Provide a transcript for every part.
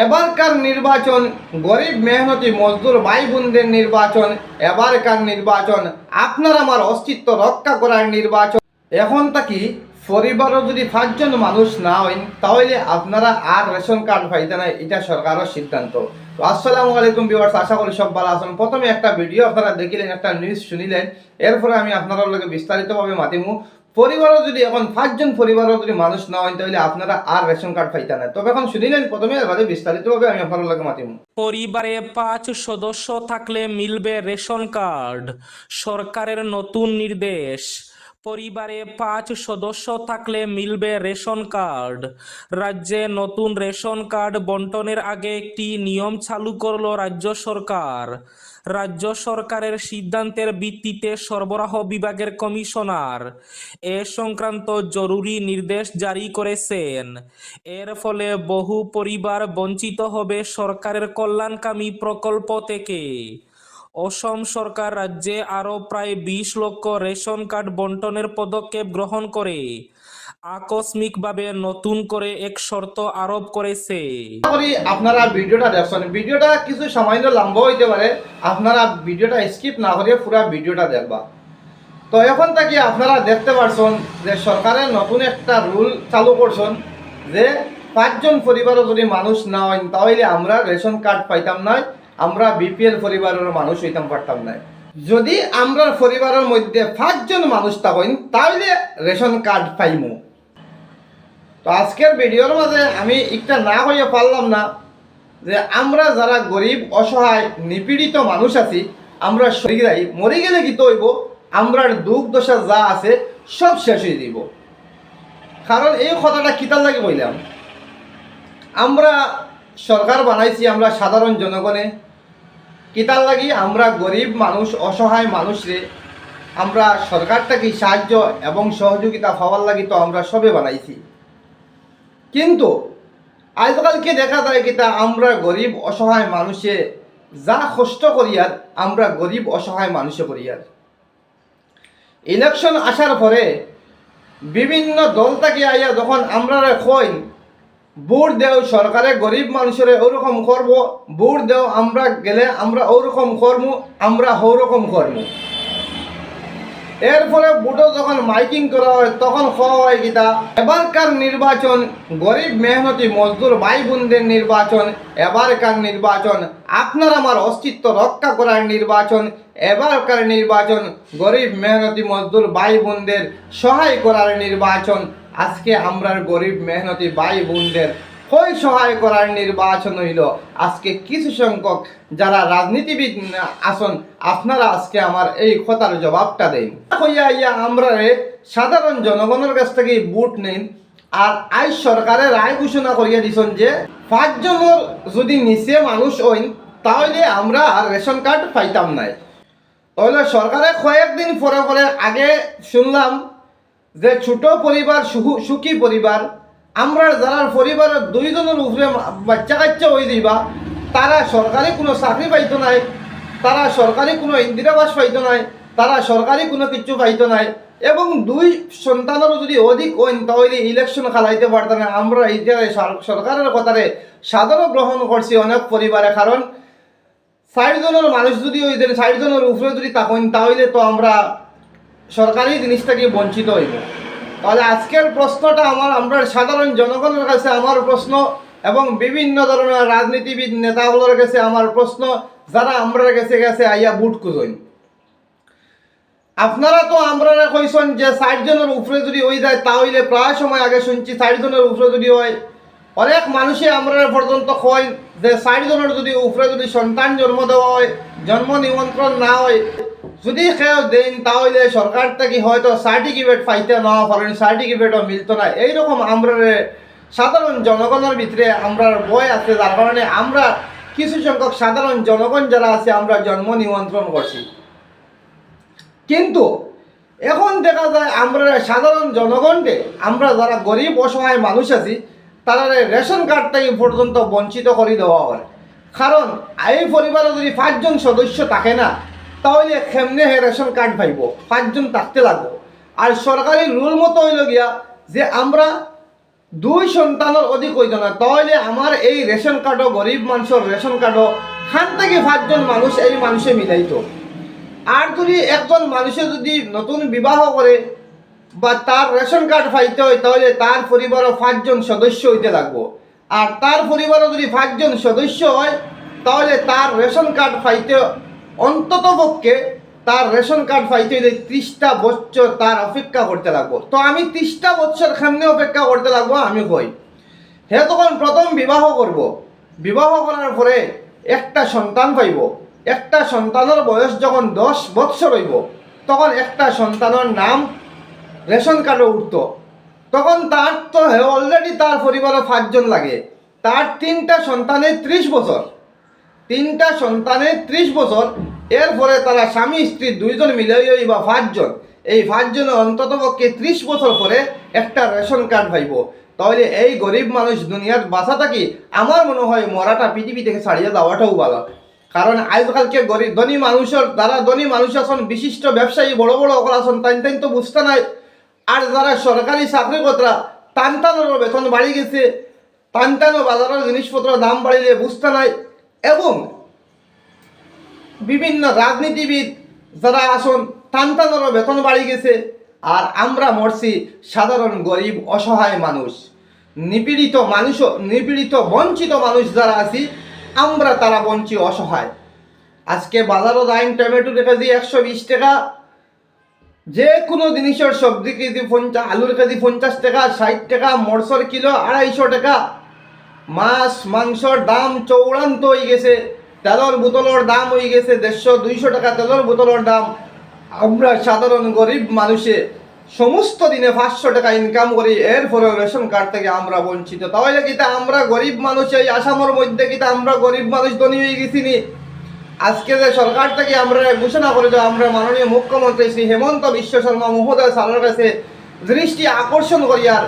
এবারকার নির্বাচন গরিব মেহনতি মজদুর ভাই বোনদের নির্বাচন। এবারকার নির্বাচন আপনার আমার অস্তিত্ব রক্ষা করার নির্বাচন। এখন থাকি পরিবারও যদি 5 জন মানুষ না হইন তাহলে আপনারা আর রেশন কার্ড পাইতে না, এটা সরকারের সিদ্ধান্ত। তো আসসালামু আলাইকুম ভিউয়ার্স, আশা করি সব ভালো আছেন। প্রথমে একটা ভিডিও আপনারা দেখিলেন, একটা নিউজ শুনিলেন, এরপরে আমি আপনাদের লগে বিস্তারিতভাবে মাতিমু। পরিবারও যদি এখন 5 জন পরিবারও যদি মানুষ না হয় তাহলে আপনারা আর রেশন কার্ড পাইতে না। তবে এখন শুনিলেন প্রথমে, এবারে বিস্তারিতভাবে আমি আপনাদের লগে মাতিমু। পরিবারে 5 সদস্য থাকলে মিলবে রেশন কার্ড, সরকারের নতুন নির্দেশ। পরিবারে 5 সদস্য থাকলে মিলবে রেশন কার্ড। রাজ্যে নতুন রেশন কার্ড বন্টনের আগে একটি নিয়ম চালু করল রাজ্য সরকার। রাজ্য সরকারের সিদ্ধান্তের ভিত্তিতে সরবরাহ বিভাগের কমিশনার এ সংক্রান্ত জরুরি নির্দেশ জারি করেছেন। এর ফলে বহু পরিবার বঞ্চিত হবে সরকারের কল্যাণকামী প্রকল্প থেকে। অসম সরকার রাজ্যে আরও প্রায় 20 লক্ষ রেশন কার্ড বন্টনের পদক্ষেপ গ্রহণ করে আকস্মিকভাবে নতুন করে এক শর্ত আরোপ করেছে। আপনারা ভিডিওটা দেখছেন, ভিডিওটা কিছু সামান্য লম্বা হইতে পারে, আপনারা ভিডিওটা স্কিপ না করে পুরো ভিডিওটা দেখবা। তো এখন থেকে আপনারা দেখতে পারছেন যে সরকারের নতুন একটা রুল চালু করছেন যে 5 জন পরিবারও যদি মানুষ না হয় তাহলে আমরা রেশন কার্ড পাইতাম না, আমরা বিপিএল পরিবারের মানুষ হইতাম পারতাম না। যদি আমরা পরিবারের মধ্যে 5 জন মানুষ থাকেন তাহলে রেশন কার্ড পাইমু। তো আজকের ভিডিওর মাঝে আমি একটা না হইয়া পারলাম না যে আমরা যারা গরিব অসহায় নিপীড়িত মানুষ আছি, আমরা শরীরাই মরে গেলে কি তো হইব, আমরার দুঃখ দশা যা আছে সব শেষ হয়ে দিব। কারণ এই কথাটা কিতার লাগে বললাম, আমরা সরকার বানাইছি আমরা সাধারণ জনগণে, কিতার লাগি আমরা গরিব মানুষ অসহায় মানুষরে আমরা সরকারটাকে সাহায্য এবং সহযোগিতা পাওয়ার লাগি তো আমরা সবে বানাইছি। কিন্তু আজকালকে দেখা যায় কিতা আমরা গরিব অসহায় মানুষে যা কষ্ট করিয়ার আমরা গরিব অসহায় মানুষে করিয়ার। ইলেকশন আসার পরে বিভিন্ন দল থেকে আইয়া যখন আমরা কইন ভোট দেও সরকারে গরিব মানুষের ওরকম করব, ভোট দেও আমরা গেলে আমরা ওরকম করবো, আমরা ওরকম করবো। এরপরে ভোটও যখন মাইকিং করা হয় তখন খাওয়া হয় কিতা এবারকার নির্বাচন গরিব মেহনতি মজদুর ভাই বোনদের নির্বাচন। এবারকার নির্বাচন আপনার আমার অস্তিত্ব রক্ষা করার নির্বাচন। এবারকার নির্বাচন গরিব মেহনতি মজদুর ভাই বোনদের সহায় করার নির্বাচন। আজকে আমরা গরিব মেহনতি ভাই বোনদের কই সহায় করার নির্বাচন হইল। আজকে কিছু সংখ্যক যারা রাজনীতিবিদ আসন আপনারা আজকে আমার এই কথার জবাবটা দেন। হইয়া ইয়া আমরা সাধারণ জনগণের কাছ থেকে ভোট নেন, আর আজ সরকারের রায় ঘোষণা করিয়া দিছেন যে 5 জনের যদি নিচে মানুষ হইন তাহলে আমরা আর রেশন কার্ড পাইতাম নাই। তাহলে সরকারে কয়েকদিন পরে পরে আগে শুনলাম যে ছোট পরিবার সুখী পরিবার, আমরা যারা পরিবারের 2 জনের উপরে বাচ্চা কাচ্চা হয়ে যাইবা তারা সরকারি কোনো চাকরি পাইতো নাই, তারা সরকারি কোনো ইন্দিরাবাস পাইতো নাই, তারা সরকারি কোনো কিছু পাইতো নাই, এবং 2 সন্তানেরও যদি অধিক হইন তাহলে ইলেকশন খেলাইতে পারত না। আমরা এই যে সরকারের কথারে সাধারণ গ্রহণ করছি অনেক পরিবারে, কারণ 60 জনের মানুষ যদি ওই 60 জনের উপরে যদি থাকেন তাহলে তো আমরা সরকারি জিনিসটাকে বঞ্চিত হইব। তাহলে আজকের প্রশ্নটা আমরা সাধারণ জনগণের কাছে আমার প্রশ্ন, এবং বিভিন্ন ধরনের রাজনীতিবিদ নেতাগুলোর কাছে আমার প্রশ্ন, যারা আমরা গেছে আইয়া বুট খুঁজেন। আপনারা তো আমরা কইছেন যে 60 জনের উপরে যদি হয়ে যায় তাহলে প্রায় সময় আগে শুনছি 60 জনের উপরে যদি হয়, অনেক মানুষই আমরা পর্যন্ত কয় যে 60 জনের যদি উপরে যদি সন্তান জন্ম দেওয়া হয়, জন্ম নিমন্ত্রণ না হয়, যদি কেউ দেন তাহলে সরকার থেকে হয়তো সার্টিফিকেট পাইতে না পারেন, সার্টিফিকেটও মিলতো না। এইরকম আমরা সাধারণ জনগণের ভিতরে আমরা বই আছে, যার কারণে আমরা কিছু সংখ্যক সাধারণ জনগণ যারা আছে আমরা জন্ম নিমন্ত্রণ করছি। কিন্তু এখন দেখা যায় আমরা সাধারণ জনগণকে, আমরা যারা গরিব অসহায় মানুষ আছি তারা রেশন কার্ড থেকে পর্যন্ত বঞ্চিত করে দেওয়া হয়। কারণ এই পরিবারে যদি 5 জন সদস্য থাকে না তাহলে কেমনে রেশন কার্ড পাইব, 5 জন থাকতে লাগবে। আর সরকারি রুল মতো হইল গিয়া যে আমরা দুই সন্তানের অধিক হইত না, তাহলে আমার এই রেশন কার্ডও গরিব মানুষের রেশন কার্ডও খান থেকে 5জন মানুষ এই মানুষে মিলাইতো। আর যদি একজন মানুষে যদি নতুন বিবাহ করে বা তার রেশন কার্ড পাইতে হয়, তাহলে তার পরিবারও 5জন সদস্য হইতে লাগবো। আর তার পরিবারও যদি 5জন সদস্য হয়, তাহলে তার রেশন কার্ড পাইতে অন্তত পক্ষে তার রেশন কার্ড পাইতে হইলে 30টা বছর তার অপেক্ষা করতে লাগবো। তো আমি 30টা বছর সামনে অপেক্ষা করতে লাগবো, আমি কই হে তখন প্রথম বিবাহ করব। বিবাহ করার পরে একটা সন্তান পাইব। একটা সন্তানের বয়স যখন 10 বছর হইব, তখন একটা সন্তানের নাম রেশন কার্ডে উঠতো। তখন তার তো অলরেডি তার পরিবারে 5জন লাগে, তার 3টা সন্তানের 30 বছর, 3টা সন্তানের 30 বছর। এরপরে তারা স্বামী স্ত্রী 2জন মিলে বা 5জন, এই 5জনের অন্তত পক্ষে 30 বছর পরে একটা রেশন কার্ড পাইব। তাহলে এই গরিব মানুষ দুনিয়ার বাঁচা থাকি আমার মনে হয় মরাটা পৃথিবী থেকে ছাড়িয়ে যাওয়াটাও ভালো। কারণ আজকালকে গরিব ধনী মানুষের দ্বারা ধনী মানুষ আছেন, বিশিষ্ট ব্যবসায়ী বড় বড় অকল আছেন, তাই তো বুঝতে নাই। আর যারা সরকারি চাকরি কর্তা টানটানোর বেতন বাড়ি গেছে, টানটানো বাজারের জিনিসপত্র দাম বাড়িলে বুঝতে নাই। এবং বিভিন্ন রাজনীতিবিদ যারা আসন টানটানোর বেতন বাড়ি গেছে। আর আমরা মরছি সাধারণ গরিব অসহায় মানুষ, নিপীড়িত মানুষ, নিপীড়িত বঞ্চিত মানুষ যারা আছি আমরা, তারা বঞ্চিত অসহায়। আজকে বাজারও দাম টমেটো কেজি 120 টাকা, যে কোনো জিনিসের সবজি কেজি 50, আলুর কেজি 50 টাকা, 60 টাকা, মরসর কিলো 250 টাকা। মাছ মাংসর দাম চৌড়ান্ত হয়ে গেছে, তেলের বোতলের দাম হয়ে গেছে 150-200 টাকা তেলের বোতলের দাম। আমরা সাধারণ গরিব মানুষে সমস্ত দিনে 500 টাকা ইনকাম করি, এরপরে রেশন কার্ড থেকে আমরা বঞ্চিত। তাহলে কিতা আমরা গরিব মানুষ এই আসামের মধ্যে কিতা আমরা গরিব মানুষ ধনী হয়ে গেছি নি? আজকে যে সরকার থেকে আমরা ঘোষণা করে যে আমরা মাননীয় মুখ্যমন্ত্রী শ্রী হেমন্ত বিশ্ব শর্মা মহোদয় স্যারের কাছে দৃষ্টি আকর্ষণ করি, আর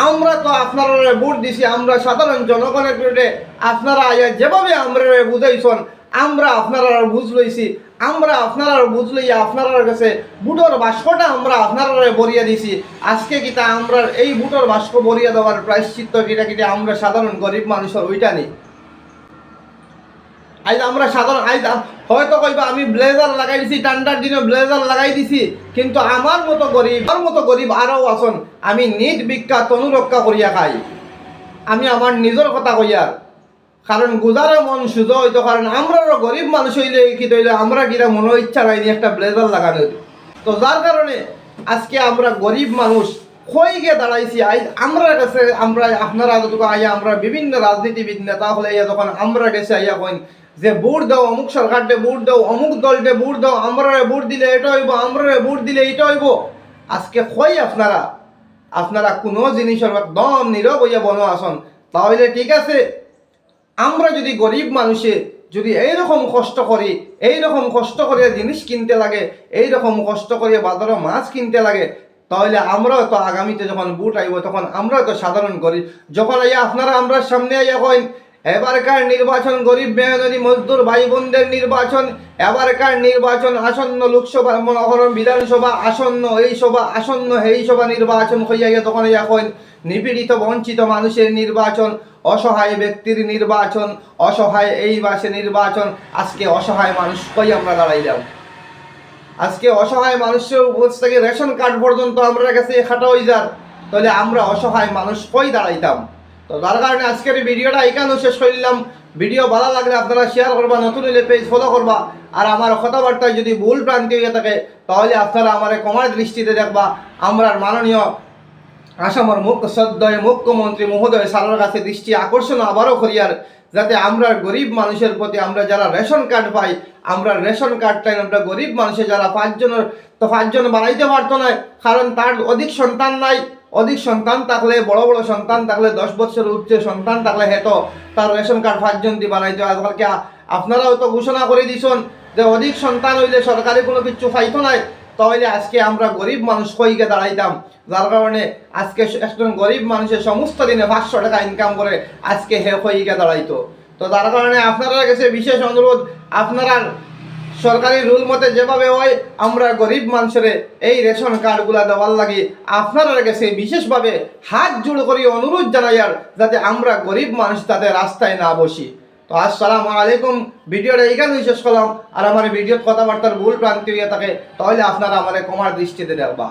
আমরা তো আপনারা ভোট দিছি, আমরা সাধারণ জনগণের বিরুদ্ধে আপনারা যেভাবে আমরা বুঝাইছেন আমরা আপনারা বুঝ লইছি, আমরা আপনারা বুঝ লইয়া আপনার কাছে বুটোর বাস্কটা আমরা আপনারা বরিয়া দিছি। আজকে কিতা আমরা এই বুটোর বাস্ক বরিয়া দেওয়ার প্রায়শ্চিত্ত কিটা আমরা সাধারণ গরিব মানুষের ওইটা নেই। আজ আমরা সাধারণ হয়তো কইবা আমি ব্লেজার লাগাই দিছি, ঠান্ডার দিনে ব্লেজার লাগাই দিছি, কিন্তু আমার মতো গরিব আরও আছেন। আমি নিট ভিক্ষা তনু রক্ষা করিয়া খাই, আমি আমার নিজের কথা কইয়ার। কারণ গুজারও মন সুযোগ হইতো, কারণ আমরাও গরিব মানুষ হইলে কি তৈলে আমরা কিনা মনে ইচ্ছা নাইনি একটা ব্লেজার লাগানো। তো যার কারণে আজকে আমরা গরিব মানুষ হয়ে গিয়ে দাঁড়াইছি। আজ আমরা কাছে আমরা আপনারা যতটুকু আইয়া আমরা বিভিন্ন রাজনীতিবিদ নেতা হলে যখন আমরা গেছে আইয়া কইন যে ভোট দাও অমুক সরকারটে, ভোট দাও অমুক দলটে, ভোট দাও আমরা ভোট দিলে এটা হইব, আমরা ভোট দিলে এটা হইব। আজকে কই আপনারা কোনো জিনিসের একদম নীরব হইয়া বনো আসন। তাহলে ঠিক আছে, আমরা যদি গরিব মানুষে যদি এইরকম কষ্ট করি, এইরকম কষ্ট করে জিনিস কিনতে লাগে, এইরকম কষ্ট করে বাজারে মাছ কিনতে লাগে, তাহলে আমরাও তো আগামীতে যখন ভোট আইব তখন আমরা তো সাধারণ গরিব। যখন আইয়া আপনারা আমরা সামনে আইয়া কইন এবারকার নির্বাচন গরিব মেহনতি মজদুর ভাই বোনদের নির্বাচন, এবারকার নির্বাচন আসন্ন লোকসভা মনোহরণ বিধানসভা আসন্ন, এই সভা আসন্ন, এই সভা নির্বাচন হইয়া গিয়ে তখন এখন নিপীড়িত বঞ্চিত মানুষের নির্বাচন, অসহায় ব্যক্তির নির্বাচন, অসহায় এই মাসে নির্বাচন। আজকে অসহায় মানুষ কই আমরা দাঁড়াইলাম? আজকে অসহায় মানুষের উপর থেকে রেশন কার্ড পর্যন্ত আমরা কাছে খাটা হয়ে যান, তাহলে আমরা অসহায় মানুষ কই দাঁড়াইতাম? তো তার কারণে আজকের ভিডিওটা এখানেও শেষ করলাম। ভিডিও ভালো লাগলে আপনারা শেয়ার করবা, নতুন হলে পেজ ফলো করবা। আর আমার কথাবার্তায় যদি ভুল ভ্রান্তি হয়ে থাকে তাহলে আপনারা আমার ক্ষমার দৃষ্টিতে দেখবা। আমরা মাননীয় আসামের মুখ্যমন্ত্রী মহোদয় স্যারের কাছে দৃষ্টি আকর্ষণ আবারও করিয়ার, যাতে আমরা গরিব মানুষের প্রতি আমরা যারা রেশন কার্ড পাই, আমরা রেশন কার্ডটাই আমরা গরিব মানুষের যারা 5জন বানাইতে পারতো না, কারণ তার অধিক সন্তান নাই। অধিক সন্তান থাকলে, বড় বড় সন্তান থাকলে, 10 বছর উঠছে সন্তান থাকলে হেতো তার রেশন কার্ড 5জন দিয়ে বানাইতে। আজকালকে আপনারাও তো ঘোষণা করে দিছেন যে অধিক সন্তান হইলে সরকারি কোনো কিছু পাইতো নাই। তাহলে আজকে আমরা গরিব মানুষ কইকে দাঁড়াইতাম, যার কারণে আজকে একজন গরিব মানুষের সমস্ত দিনে 500 টাকা ইনকাম করে আজকে হে কইকে দাঁড়াইতো। তো তার কারণে আপনারা কাছে বিশেষ অনুরোধ, আপনারা সরকারি রুল মতে যেভাবে হয় আমরা গরিব মানুষের এই রেশন কার্ডগুলা দেওয়ার লাগে আপনারা কাছে বিশেষভাবে হাত জোড় করে অনুরোধ জানাই আর যাতে আমরা গরিব মানুষ তাতে রাস্তায় না বসি। তো আসসালামু আলাইকুম, ভিডিওটা এইখানেই শেষ করলাম। আর আমার ভিডিওর কথাবার্তার ভুল প্রান্তি হয়ে থাকে তাহলে আপনারা আমার ক্ষমার দৃষ্টিতে দেখবা।